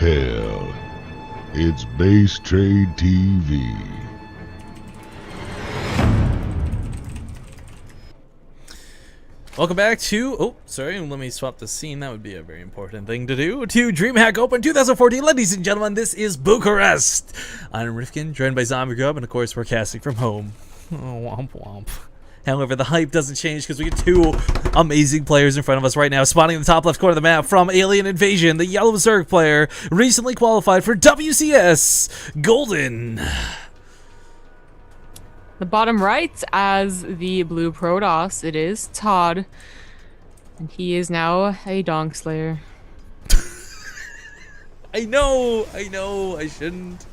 hell. It's BaseTradeTV. Welcome back to, let me swap the scene. That would be a very important thing to do. To DreamHack Open 2014, ladies and gentlemen, this is Bucharest. I'm Rifkin, joined by Zombie Grub, and of course we're casting from home. Oh, womp womp. However, the hype doesn't change because we get two amazing players in front of us right now. Spawning in the top left corner of the map from Alien Invasion, the Yellow Zerg player, recently qualified for WCS, Golden. The bottom right, as the blue Protoss, it is ToD, and he is now a Donk Slayer. I know, I shouldn't.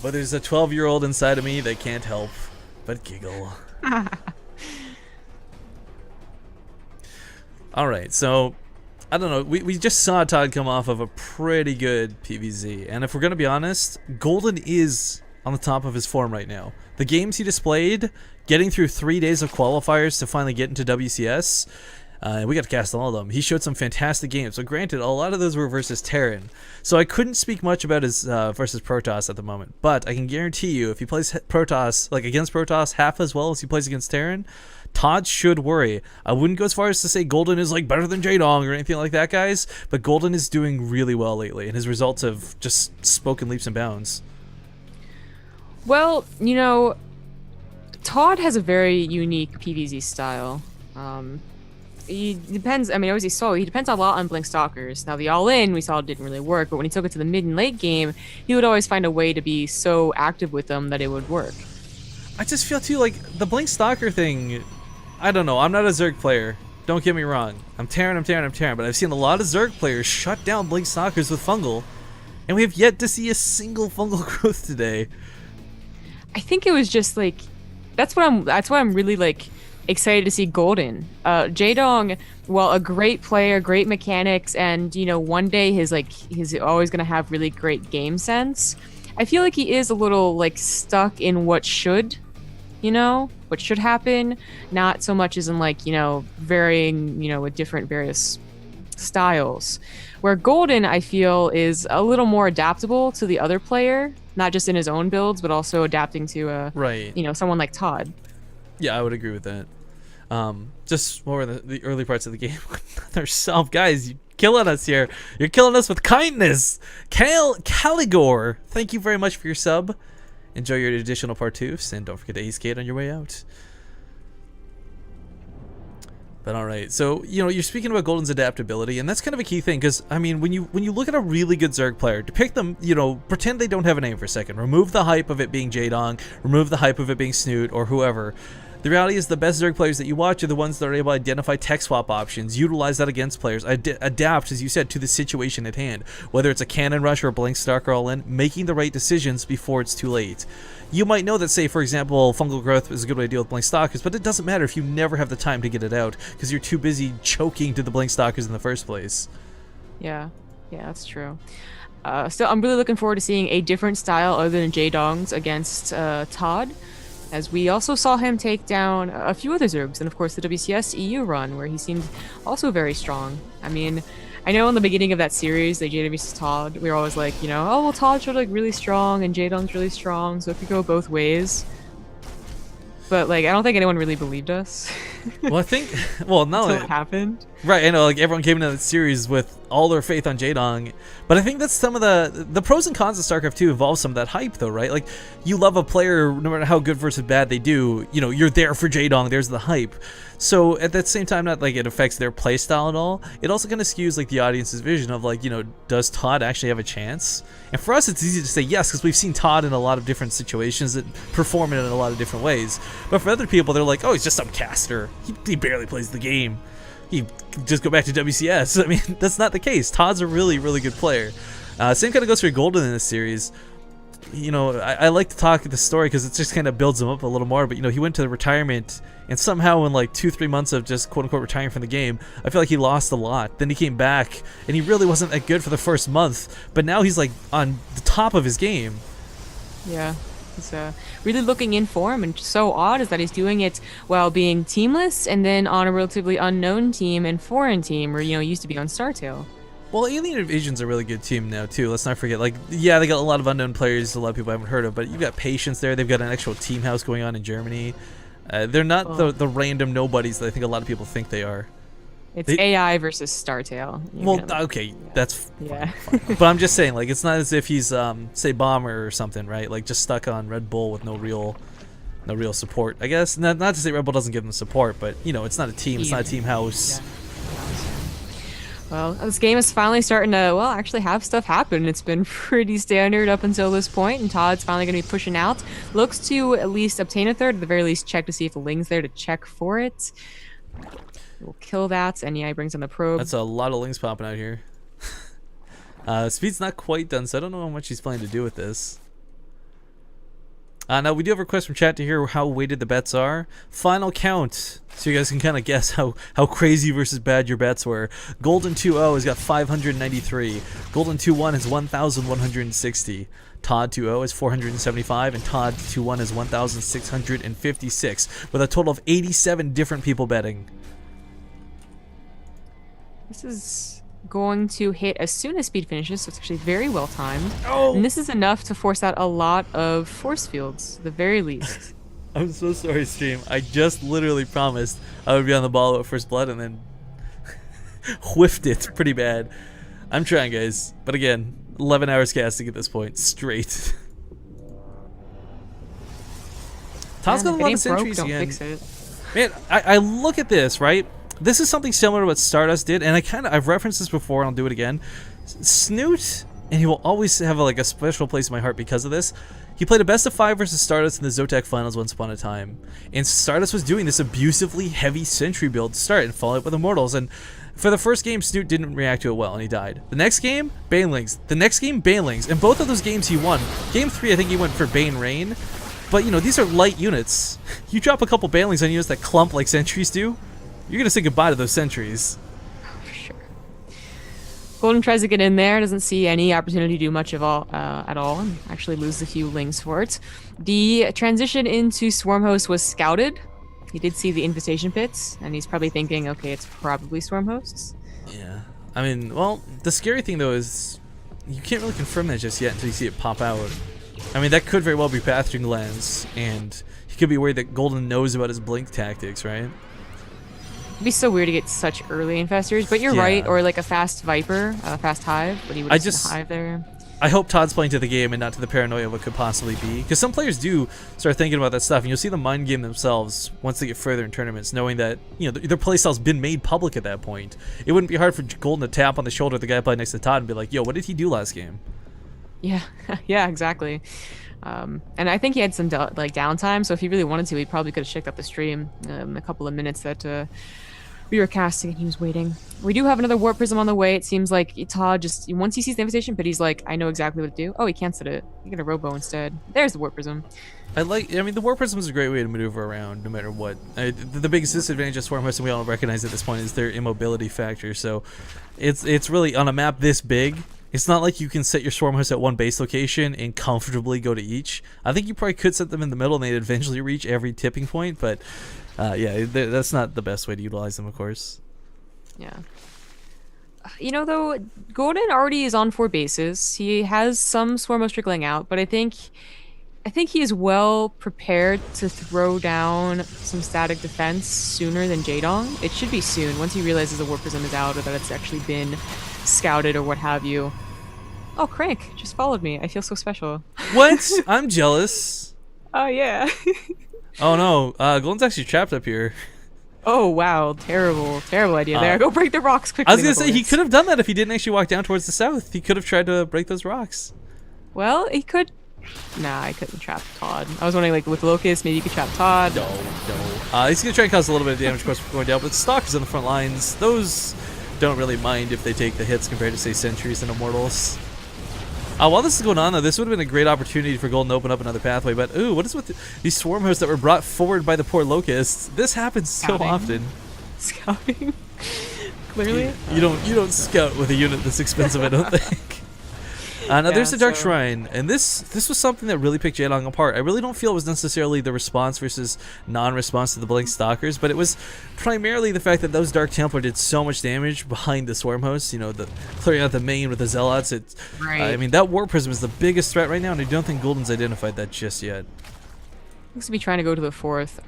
But there's a 12-year-old inside of me that can't help but giggle. Alright, so, I don't know, we just saw ToD come off of a pretty good PvZ, and if we're gonna be honest, Golden is on the top of his form right now. The games he displayed, getting through 3 days of qualifiers to finally get into WCS, we got to cast all of them. He showed some fantastic games. So granted, a lot of those were versus Terran. So I couldn't speak much about his versus Protoss at the moment. But I can guarantee you, if he plays Protoss, like against Protoss, half as well as he plays against Terran, ToD should worry. I wouldn't go as far as to say Golden is like better than J-Dong or anything like that, guys. But Golden is doing really well lately, and his results have just spoken leaps and bounds. Well, you know, ToD has a very unique PvZ style. He depends, I mean, as you saw, he depends a lot on Blink Stalkers. Now, the all-in we saw didn't really work, but when he took it to the mid and late game, he would always find a way to be so active with them that it would work. I just feel too like the Blink Stalker thing, I don't know, I'm not a Zerg player. Don't get me wrong. I'm Terran, but I've seen a lot of Zerg players shut down Blink Stalkers with Fungal, and we have yet to see a single Fungal growth today. I think it was just like that's why I'm really like excited to see Golden. J-Dong, well, a great player, great mechanics, and you know, one day he's always gonna have really great game sense. I feel like he is a little like stuck in what should happen, not so much as in like, you know, varying, you know, with different various styles. Where Golden, I feel, is a little more adaptable to the other player, not just in his own builds, but also adapting to you know, someone like ToD. Yeah, I would agree with that. Just more in the early parts of the game. Another sub, guys, you're killing us here. You're killing us with kindness. Caligor, thank you very much for your sub. Enjoy your additional partoofs, and don't forget to skate on your way out. But all right, so you know, you're speaking about Golden's adaptability, and that's kind of a key thing, because I mean, when you look at a really good Zerg player, depict them, you know, pretend they don't have a name for a second, remove the hype of it being J-Dong, remove the hype of it being Snoot or whoever. The reality is the best Zerg players that you watch are the ones that are able to identify tech swap options, utilize that against players, adapt, as you said, to the situation at hand, whether it's a cannon rush or a Blink Stalker all in, making the right decisions before it's too late. You might know that, say, for example, fungal growth is a good way to deal with Blink Stalkers, but it doesn't matter if you never have the time to get it out, because you're too busy choking to the Blink Stalkers in the first place. Yeah, that's true. Still, I'm really looking forward to seeing a different style other than J-Dongs against ToD, as we also saw him take down a few other Zergs, and of course the WCS EU run, where he seemed also very strong. I mean, I know in the beginning of that series, the J vs ToD, we were always like, you know, oh, well, ToD showed like really strong, and J-Dong's really strong, so it could go both ways. But like, I don't think anyone really believed us. Well, I think, well, no, until it happened. Right, I know, like everyone came into the series with all their faith on J-Dong, but I think that's some of the pros and cons of StarCraft 2 involve some of that hype, though, right? Like, you love a player no matter how good versus bad they do, you know, you're there for J-Dong, there's the hype. So at that same time, not like it affects their playstyle at all, it also kind of skews like the audience's vision of like, you know, does ToD actually have a chance? And for us, it's easy to say yes, because we've seen ToD in a lot of different situations that perform it in a lot of different ways. But for other people, they're like, oh, he's just some caster. He barely plays the game. He just go back to WCS. I mean, that's not the case. ToD's a really, really good player. Same kind of goes for Golden in this series. You know, I like to talk the story because it just kind of builds him up a little more. But, you know, he went to retirement, and somehow in like 2-3 months of just quote-unquote retiring from the game, I feel like he lost a lot. Then he came back, and he really wasn't that good for the first month. But now he's like on the top of his game. Yeah. He's really looking in for him, and so odd is that he's doing it while being teamless and then on a relatively unknown team and foreign team where, you know, he used to be on Startail. Well, Alien Invasion's a really good team now too. Let's not forget. Like, yeah, they got a lot of unknown players, a lot of people I haven't heard of, but you've got Patience there. They've got an actual team house going on in Germany. They're not the random nobodies that I think a lot of people think they are. It's AI versus StarTale. Well, okay, that's yeah. fine. But I'm just saying, like, it's not as if he's say Bomber or something, right? Like, just stuck on Red Bull with no real support. I guess not to say Red Bull doesn't give them support, but you know, it's not a team. It's not a team house. Yeah. Well, this game is finally starting to, well, actually have stuff happen. It's been pretty standard up until this point, and ToD's finally going to be pushing out. Looks to at least obtain a third, at the very least check to see if the Ling's there to check for it. We'll kill that, and yeah, he brings in the probe. That's a lot of Lings popping out here. Speed's not quite done, so I don't know how much he's planning to do with this. Now, we do have a request from chat to hear how weighted the bets are. Final count, so you guys can kind of guess how crazy versus bad your bets were. Golden 2-0 has got 593. Golden 2-1 has 1,160. ToD 2-0 is 475, and ToD 2-1 is 1,656, with a total of 87 different people betting. This is going to hit as soon as Speed finishes, so it's actually very well timed. Oh! And this is enough to force out a lot of force fields, at the very least. I'm so sorry, stream. I just literally promised I would be on the ball at first blood and then whiffed it pretty bad. I'm trying, guys. But again, 11 hours casting at this point, straight. ToD's got a lot of centuries again. Man, I look at this, right? This is something similar to what Stardust did, and I've referenced this before, and I'll do it again. Snoot, and he will always have a special place in my heart because of this. He played a best of 5 versus Stardust in the Zotac finals once upon a time, and Stardust was doing this abusively heavy Sentry build to start and follow up with Immortals, and for the first game, Snoot didn't react to it well, and he died. The next game, Banelings. The next game, Banelings, and both of those games he won. Game 3, I think he went for Bane Rain, but you know, these are light units. You drop a couple Banelings on units that clump like Sentries do, you're gonna say goodbye to those Sentries. For sure. Golden tries to get in there, doesn't see any opportunity to do much at all, and actually loses a few Lings for it. The transition into Swarmhost was scouted. He did see the invitation pits, and he's probably thinking, okay, it's probably Swarmhosts. Yeah. I mean, well, the scary thing though is you can't really confirm that just yet until you see it pop out. I mean, that could very well be Pathfinder Lens, and he could be worried that Golden knows about his blink tactics, right? It'd be so weird to get such early infestors, but you're right, or like a fast Viper, a fast Hive, but he would just Hive there. I hope ToD's playing to the game and not to the paranoia of what could possibly be, because some players do start thinking about that stuff, and you'll see them mind game themselves once they get further in tournaments, knowing that, you know, their playstyle's been made public at that point. It wouldn't be hard for Golden to tap on the shoulder of the guy playing next to ToD and be like, yo, what did he do last game? Yeah, yeah, exactly. And I think he had some downtime, so if he really wanted to, he probably could have checked out the stream in a couple of minutes that we were casting and he was waiting. We do have another Warp Prism on the way. It seems like ToD just, once he sees the invitation, but he's like, I know exactly what to do. Oh, he canceled it. He got a Robo instead. There's the Warp Prism. I mean, the Warp Prism is a great way to maneuver around no matter what. The biggest disadvantage of Swarmhost, and we all recognize at this point, is their immobility factor. So it's really, on a map this big, it's not like you can set your Swarmhost at one base location and comfortably go to each. I think you probably could set them in the middle and they'd eventually reach every tipping point, but yeah, that's not the best way to utilize them, of course. Yeah. You know, though, Golden already is on 4 bases. He has some Swarmhost trickling out, but I think he is well prepared to throw down some static defense sooner than Jaedong. It should be soon, once he realizes the Warp Prism is out or that it's actually been scouted or what have you. Oh, Crank just followed me. I feel so special. What? I'm jealous. Oh, yeah. Oh, no. Golden's actually trapped up here. Oh, wow. Terrible, terrible idea there. Go break the rocks quickly. I was going to say, he could have done that if he didn't actually walk down towards the south. He could have tried to break those rocks. Well, he could. Nah, I couldn't trap ToD. I was wondering, like, with Locust, maybe you could trap ToD. No. He's going to try and cause a little bit of damage, of course, going down, but Stalkers on the front lines, those don't really mind if they take the hits compared to, say, Sentries and Immortals. While this is going on, though, this would have been a great opportunity for Golden to open up another pathway, but ooh, what is with these Swarmhosts that were brought forward by the poor Locusts? This happens so often. Scouting? Clearly? You don't scout with a unit this expensive, I don't think. Now there's the Dark so- Shrine, and this was something that really picked Jaedong apart. I really don't feel it was necessarily the response versus non-response to the Blink Stalkers, but it was primarily the fact that those Dark Templar did so much damage behind the Swarm Hosts. You know, the clearing out the main with the Zealots. Right. I mean, that Warp Prism is the biggest threat right now, and I don't think Golden's identified that just yet. Looks to be trying to go to the 4th.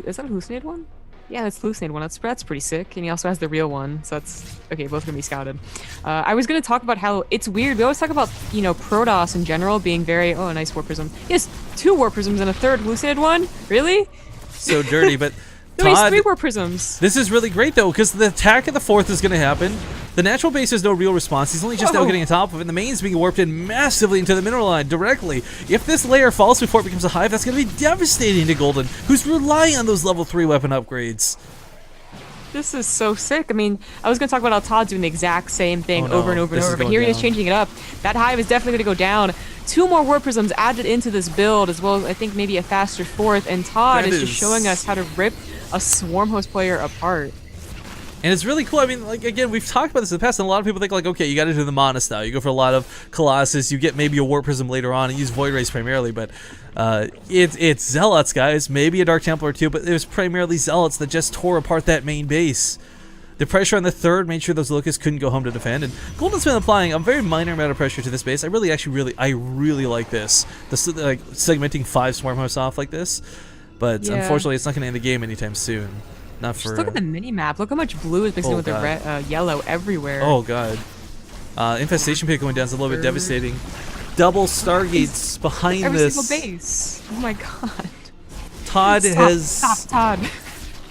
Is that a hallucinate one? Yeah, that's the hallucinate one. That's pretty sick. And he also has the real one, so that's okay. Both gonna be scouted. I was gonna talk about how it's weird. We always talk about Protoss in general being very a nice Warp Prism. Yes, 2 Warp Prisms and a 3rd hallucinate one. Really? So dirty, but No, he's Todd, 3 Warp Prisms. this is really great though, because the attack of the 4th is going to happen. The natural base has no real response. He's only just now Whoa. getting on top of it. And the main's being warped in massively into the mineral line directly. If this layer falls before it becomes a hive, that's going to be devastating to Golden, who's relying on those level 3 weapon upgrades. This is so sick. I mean, I was gonna talk about how Todd's doing the exact same thing Oh, no. over and over and This is over, but going here he is down. changing it up. That hive is definitely gonna go down. 2 more Warp Prisms added into this build, as well as I think maybe a faster 4th, and Todd That is just is- showing us how to rip a Swarm Host player apart. And it's really cool. I mean, like, again, we've talked about this in the past, and a lot of people think, like, okay, you got to do the Mana style. You go for a lot of Colossus. You get maybe a Warp Prism later on and use Void Rays primarily, but it's Zealots, guys. Maybe a Dark Templar too, but it was primarily Zealots that just tore apart that main base. The pressure on the 3rd made sure those Locusts couldn't go home to defend, and Golden's been applying a very minor amount of pressure to this base. I really like this. Like, segmenting 5 Swarm Hosts off like this, but Yeah. unfortunately, it's not going to end the game anytime soon. Not for. Just look at the mini map. Look how much blue is mixed in with the red, yellow everywhere. Oh god. Infestation pit going down is a little bit devastating. Double Stargates behind every this. single base. Oh my god. Todd Stop, Todd.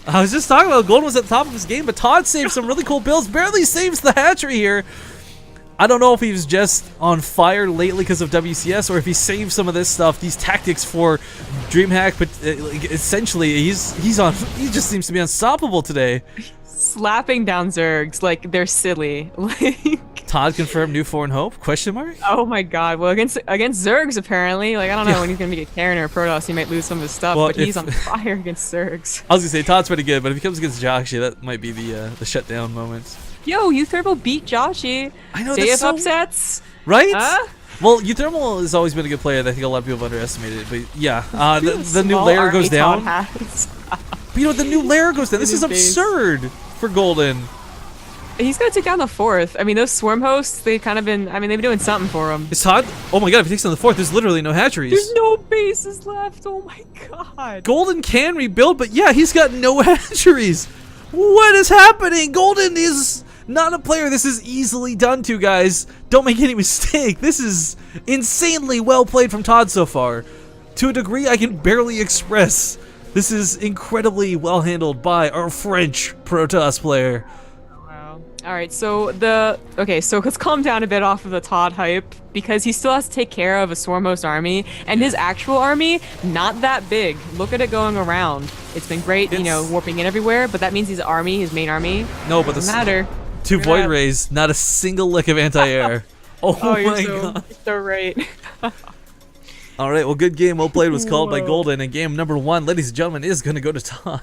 I was just talking about Golden was at the top of his game, but Todd saved some really cool builds. Barely saves the hatchery here. I don't know if he was just on fire lately because of WCS, or if he saved some of this stuff, these tactics for DreamHack. But essentially, he just seems to be unstoppable today. Slapping down Zergs like they're silly. Like, Todd confirmed new foreign hope? Question mark? oh my god. Well, against Zergs apparently. Like, I don't know when he's gonna be a Karen or a Protoss, he might lose some of his stuff, Well, but he's on fire against Zergs. I was gonna say Todd's pretty good, but if he comes against Joshua, that might be the shutdown moment. Yo, Uthermal beat Joshi. I know, Day that's of so- upsets. Right? Huh? Well, Uthermal has always been a good player. I think a lot of people have underestimated it. But yeah, the new Small layer army goes down. Todd has. But you know, the new layer goes down. This In is his base. absurd for Golden. He's gonna take down the 4th. I mean, those Swarm Hosts, they've been doing something for him. Is Todd? Oh my god, if he takes on the 4th, there's literally no hatcheries. There's no bases left. Oh my god. Golden can rebuild, but yeah, he's got no hatcheries. What is happening? Golden is not a player this is easily done to, guys. Don't make any mistake. This is insanely well played from Todd so far. To a degree I can barely express. This is incredibly well handled by our French Protoss player. Wow. All right, so let's calm down a bit off of the Todd hype, because he still has to take care of a Swarmhost army, and his actual army, not that big. Look at it going around. It's been great, warping in everywhere, but that means his main army, No, but doesn't matter. 2 You're Void not- Rays, not a single lick of anti-air. Oh, my god. You're so right. Alright, well, good game, well played was called by Whoa. Golden, and game number 1, ladies and gentlemen, is going to go to Todd.